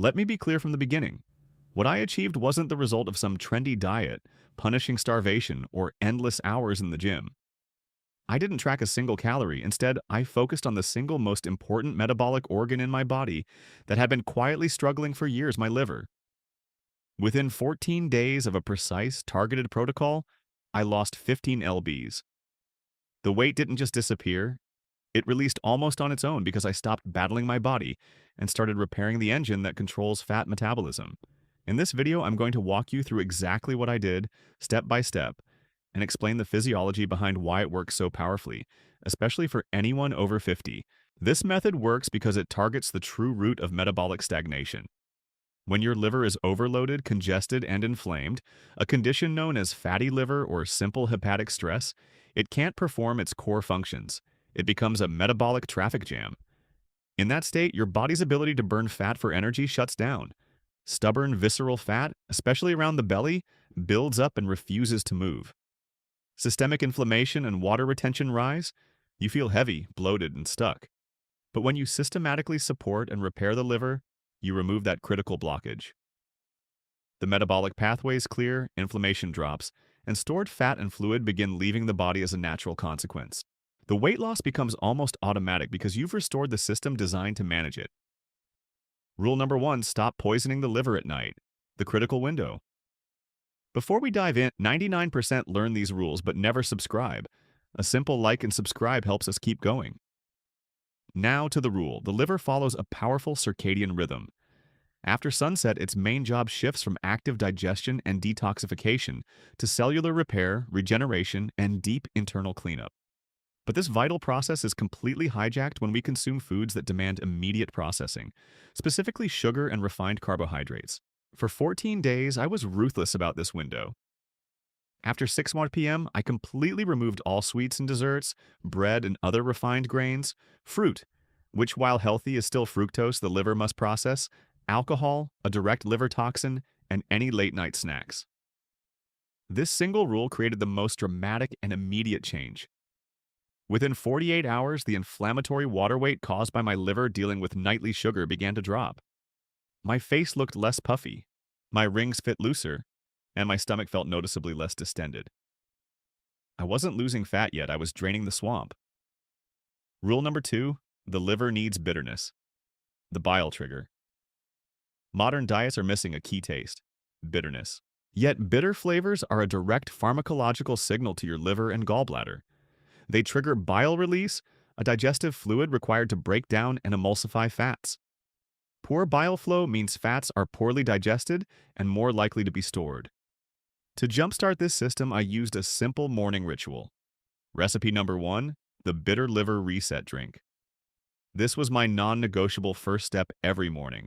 Let me be clear from the beginning. What I achieved wasn't the result of some trendy diet, punishing starvation, or endless hours in the gym. I didn't track a single calorie. Instead, I focused on the single most important metabolic organ in my body that had been quietly struggling for years, my liver. Within 14 days of a precise, targeted protocol, I lost 15 lbs. The weight didn't just disappear, it released almost on its own because I stopped battling my body and started repairing the engine that controls fat metabolism. In this video, I'm going to walk you through exactly what I did, step by step, and explain the physiology behind why it works so powerfully, especially for anyone over 50. This method works because it targets the true root of metabolic stagnation. When your liver is overloaded, congested, and inflamed, a condition known as fatty liver or simple hepatic stress, it can't perform its core functions. It becomes a metabolic traffic jam. In that state, your body's ability to burn fat for energy shuts down. Stubborn visceral fat, especially around the belly, builds up and refuses to move. Systemic inflammation and water retention rise. You feel heavy, bloated, and stuck. But when you systematically support and repair the liver, you remove that critical blockage. The metabolic pathways clear, inflammation drops, and stored fat and fluid begin leaving the body as a natural consequence. The weight loss becomes almost automatic because you've restored the system designed to manage it. Rule number 1, stop poisoning the liver at night. The critical window. Before we dive in, 99% learn these rules but never subscribe. A simple like and subscribe helps us keep going. Now to the rule. The liver follows a powerful circadian rhythm. After sunset, its main job shifts from active digestion and detoxification to cellular repair, regeneration, and deep internal cleanup. But this vital process is completely hijacked when we consume foods that demand immediate processing, specifically sugar and refined carbohydrates. For 14 days, I was ruthless about this window. After 6 p.m., I completely removed all sweets and desserts, bread and other refined grains, fruit, which while healthy is still fructose the liver must process, alcohol, a direct liver toxin, and any late-night snacks. This single rule created the most dramatic and immediate change. Within 48 hours, the inflammatory water weight caused by my liver dealing with nightly sugar began to drop. My face looked less puffy, my rings fit looser, and my stomach felt noticeably less distended. I wasn't losing fat yet, I was draining the swamp. Rule number 2, the liver needs bitterness. The bile trigger. Modern diets are missing a key taste: bitterness. Yet bitter flavors are a direct pharmacological signal to your liver and gallbladder. They trigger bile release, a digestive fluid required to break down and emulsify fats. Poor bile flow means fats are poorly digested and more likely to be stored. To jumpstart this system, I used a simple morning ritual. Recipe number 1, the bitter liver reset drink. This was my non-negotiable first step every morning.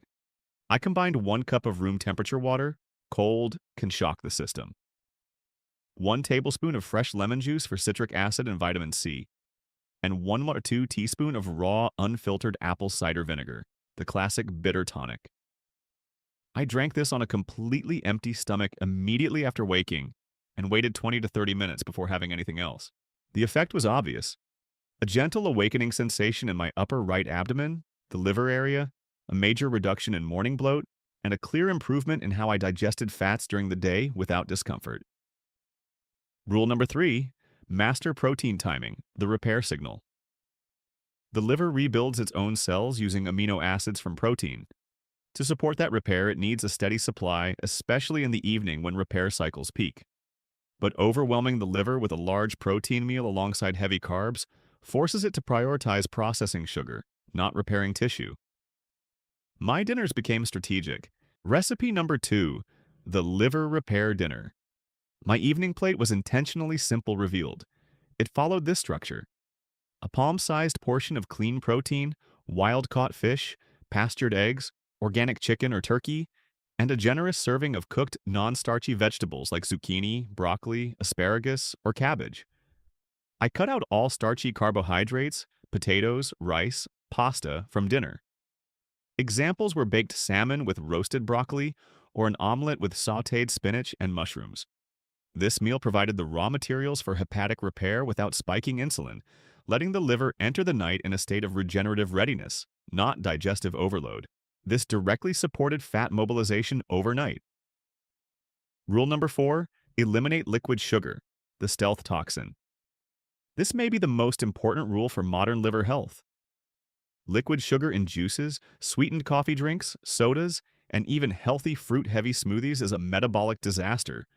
I combined 1 cup of room temperature water. Cold can shock the system. 1 tablespoon of fresh lemon juice for citric acid and vitamin C, and 1 or 2 teaspoons of raw, unfiltered apple cider vinegar, the classic bitter tonic. I drank this on a completely empty stomach immediately after waking and waited 20 to 30 minutes before having anything else. The effect was obvious. A gentle awakening sensation in my upper right abdomen, the liver area, a major reduction in morning bloat, and a clear improvement in how I digested fats during the day without discomfort. Rule number 3, master protein timing, the repair signal. The liver rebuilds its own cells using amino acids from protein. To support that repair, it needs a steady supply, especially in the evening when repair cycles peak. But overwhelming the liver with a large protein meal alongside heavy carbs forces it to prioritize processing sugar, not repairing tissue. My dinners became strategic. Recipe number 2, the liver repair dinner. My evening plate was intentionally simple revealed. It followed this structure: a palm-sized portion of clean protein, wild-caught fish, pastured eggs, organic chicken or turkey, and a generous serving of cooked non-starchy vegetables like zucchini, broccoli, asparagus, or cabbage. I cut out all starchy carbohydrates, potatoes, rice, pasta from dinner. Examples were baked salmon with roasted broccoli or an omelet with sautéed spinach and mushrooms. This meal provided the raw materials for hepatic repair without spiking insulin, letting the liver enter the night in a state of regenerative readiness, not digestive overload. This directly supported fat mobilization overnight. Rule number 4, eliminate liquid sugar, the stealth toxin. This may be the most important rule for modern liver health. Liquid sugar in juices, sweetened coffee drinks, sodas, and even healthy fruit-heavy smoothies is a metabolic disaster.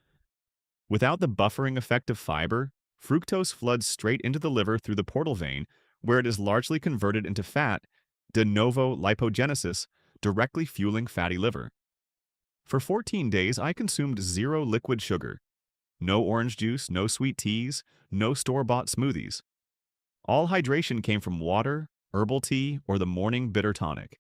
Without the buffering effect of fiber, fructose floods straight into the liver through the portal vein, where it is largely converted into fat, de novo lipogenesis, directly fueling fatty liver. For 14 days, I consumed zero liquid sugar. No orange juice, no sweet teas, no store-bought smoothies. All hydration came from water, herbal tea, or the morning bitter tonic.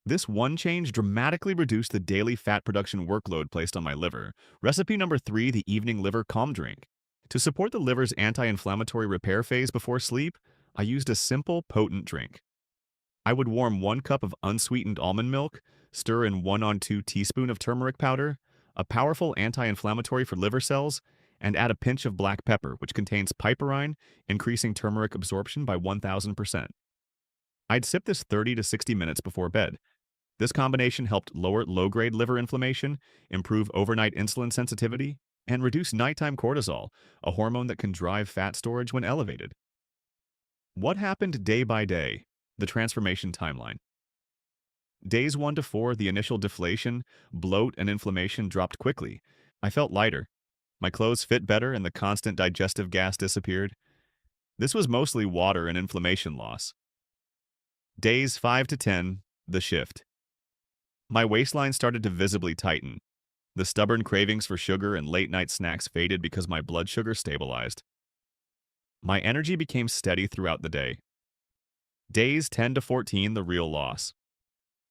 This one change dramatically reduced the daily fat production workload placed on my liver. Recipe number 3, the evening liver calm drink. To support the liver's anti-inflammatory repair phase before sleep, I used a simple, potent drink. I would warm 1 cup of unsweetened almond milk, stir in 1 to 2 teaspoons of turmeric powder, a powerful anti-inflammatory for liver cells, and add a pinch of black pepper, which contains piperine, increasing turmeric absorption by 1,000%. I'd sip this 30 to 60 minutes before bed. This combination helped lower low-grade liver inflammation, improve overnight insulin sensitivity, and reduce nighttime cortisol, a hormone that can drive fat storage when elevated. What happened day by day? The transformation timeline. Days 1 to 4, the initial deflation, bloat, and inflammation dropped quickly. I felt lighter. My clothes fit better and the constant digestive gas disappeared. This was mostly water and inflammation loss. Days 5 to 10, the shift. My waistline started to visibly tighten. The stubborn cravings for sugar and late-night snacks faded because my blood sugar stabilized. My energy became steady throughout the day. Days 10 to 14, the real loss.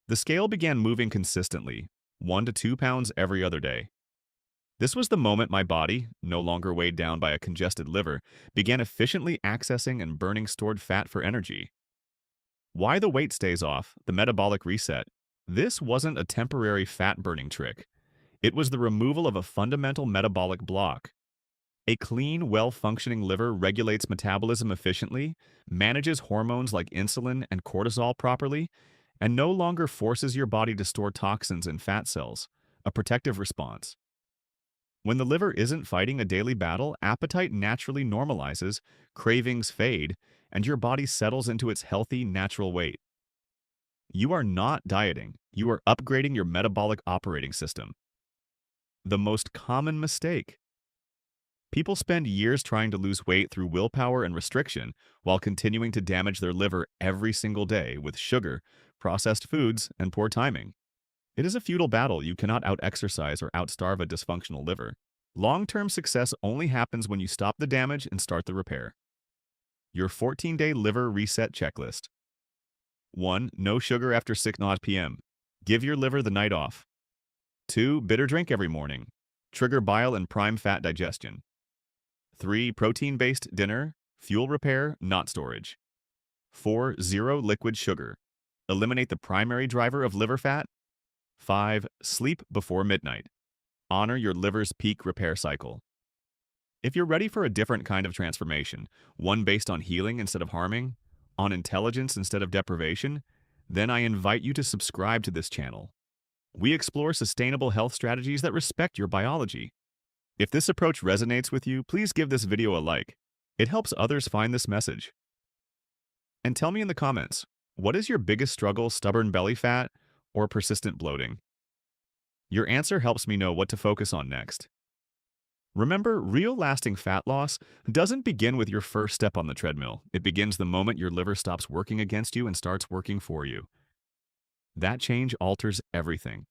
The scale began moving consistently, 1 to 2 pounds every other day. This was the moment my body, no longer weighed down by a congested liver, began efficiently accessing and burning stored fat for energy. Why the weight stays off, the metabolic reset. This wasn't a temporary fat-burning trick. It was the removal of a fundamental metabolic block. A clean, well-functioning liver regulates metabolism efficiently, manages hormones like insulin and cortisol properly, and no longer forces your body to store toxins in fat cells, a protective response. When the liver isn't fighting a daily battle, appetite naturally normalizes, cravings fade, and your body settles into its healthy, natural weight. You are not dieting. You are upgrading your metabolic operating system. The most common mistake. People spend years trying to lose weight through willpower and restriction while continuing to damage their liver every single day with sugar, processed foods, and poor timing. It is a futile battle. You cannot out-exercise or out-starve a dysfunctional liver. Long-term success only happens when you stop the damage and start the repair. Your 14-day liver reset checklist. 1. No sugar after 6 p.m. Give your liver the night off. 2. Bitter drink every morning. Trigger bile and prime fat digestion. 3. Protein-based dinner. Fuel repair, not storage. 4. Zero liquid sugar. Eliminate the primary driver of liver fat. 5. Sleep before midnight. Honor your liver's peak repair cycle. If you're ready for a different kind of transformation, one based on healing instead of harming, on intelligence instead of deprivation, then I invite you to subscribe to this channel. We explore sustainable health strategies that respect your biology. If this approach resonates with you, please give this video a like. It helps others find this message. And tell me in the comments, what is your biggest struggle, stubborn belly fat or persistent bloating? Your answer helps me know what to focus on next. Remember, real lasting fat loss doesn't begin with your first step on the treadmill. It begins the moment your liver stops working against you and starts working for you. That change alters everything.